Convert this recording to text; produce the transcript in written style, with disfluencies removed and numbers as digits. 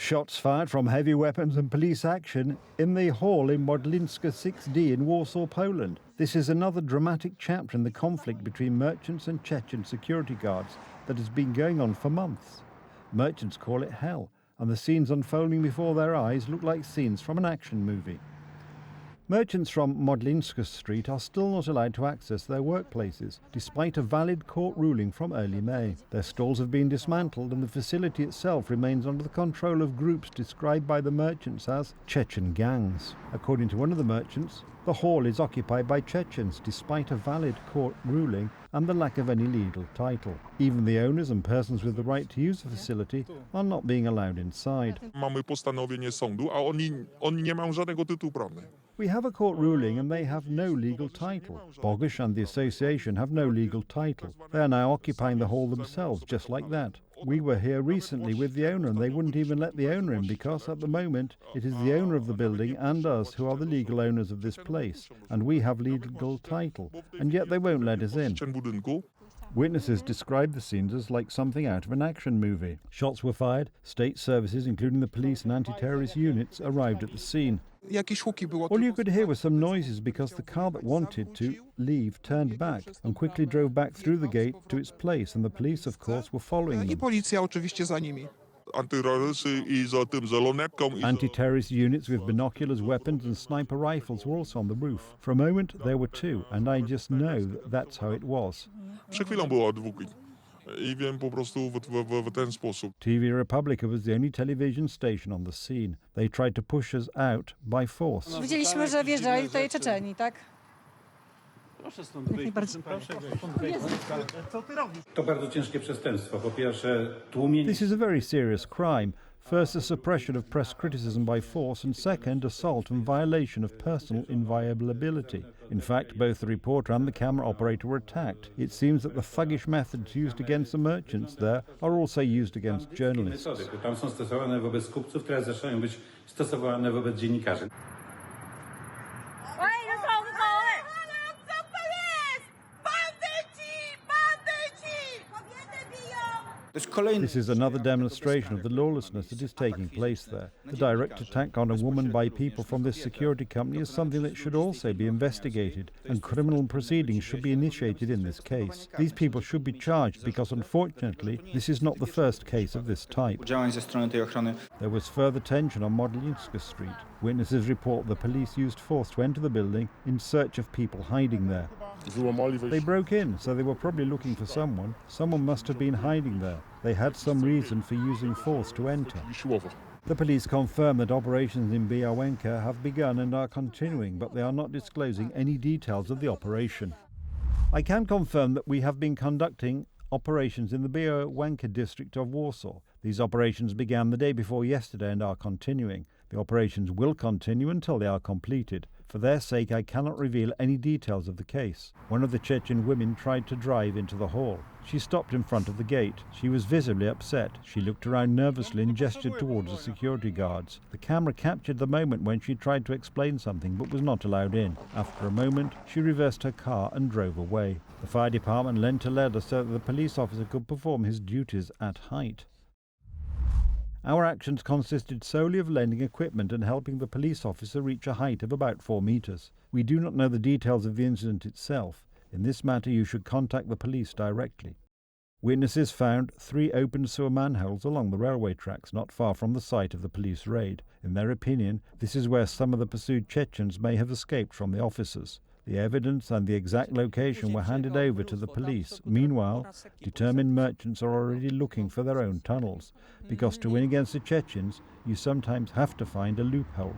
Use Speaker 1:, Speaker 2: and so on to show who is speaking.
Speaker 1: Shots fired from heavy weapons and police action in the hall in Modlińska 6D in Warsaw, Poland. This is another dramatic chapter in the conflict between merchants and Chechen security guards that has been going on for months. Merchants call it hell, and the scenes unfolding before their eyes look like scenes from an action movie. Merchants from Modlińska Street are still not allowed to access their workplaces, despite a valid court ruling from early May. Their stalls have been dismantled and the facility itself remains under the control of groups described by the merchants as Chechen gangs. According to one of the merchants, the hall is occupied by Chechens despite a valid court ruling and the lack of any legal title. Even the owners and persons with the right to use the facility are not being allowed inside.
Speaker 2: Mamy postanowienie sądu, a oni nie mają żadnego tytułu prawnego.
Speaker 1: We have a court ruling and they have no legal title. Bogusz and the association have no legal title. They are now occupying the hall themselves, just like that. We were here recently with the owner and they wouldn't even let the owner in because at the moment it is the owner of the building and us who are the legal owners of this place, and we have legal title, and yet they won't let us in. Witnesses described the scenes as like something out of an action movie. Shots were fired. State services, including the police and anti-terrorist units, arrived at the scene. All you could hear were some noises because the car that wanted to leave turned back and quickly drove back through the gate to its place, and the police, of course, were following them. Anti-terrorist units with binoculars, weapons and sniper rifles were also on the roof. For a moment there were two, and I just know that that's how it was. TV Republica was the only television station on the scene. They tried to push us out by force.
Speaker 3: Widzieliśmy, że wjeżdżali tutaj Czeczeni, tak?
Speaker 1: This is a very serious crime. First, the suppression of press criticism by force, and second, assault and violation of personal inviolability. In fact, both the reporter and the camera operator were attacked. It seems that the thuggish methods used against the merchants there are also used against journalists. This is another demonstration of the lawlessness that is taking place there. The direct attack on a woman by people from this security company is something that should also be investigated, and criminal proceedings should be initiated in this case. These people should be charged because, unfortunately, this is not the first case of this type. There was further tension on Modlińska Street. Witnesses report the police used force to enter the building in search of people hiding there. They broke in, so they were probably looking for someone. Someone must have been hiding there. They had some reason for using force to enter. The police confirm that operations in Białęka have begun and are continuing, but they are not disclosing any details of the operation. I can confirm that we have been conducting operations in the Białęka district of Warsaw. These operations began the day before yesterday and are continuing. The operations will continue until they are completed. For their sake, I cannot reveal any details of the case. One of the Chechen women tried to drive into the hall. She stopped in front of the gate. She was visibly upset. She looked around nervously and gestured towards the security guards. The camera captured the moment when she tried to explain something but was not allowed in. After a moment, she reversed her car and drove away. The fire department lent a ladder so that the police officer could perform his duties at height. Our actions consisted solely of lending equipment and helping the police officer reach a height of about 4 meters. We do not know the details of the incident itself. In this matter, you should contact the police directly. Witnesses found 3 open sewer manholes along the railway tracks not far from the site of the police raid. In their opinion, this is where some of the pursued Chechens may have escaped from the officers. The evidence and the exact location were handed over to the police. Meanwhile, determined merchants are already looking for their own tunnels, because to win against the Chechens, you sometimes have to find a loophole.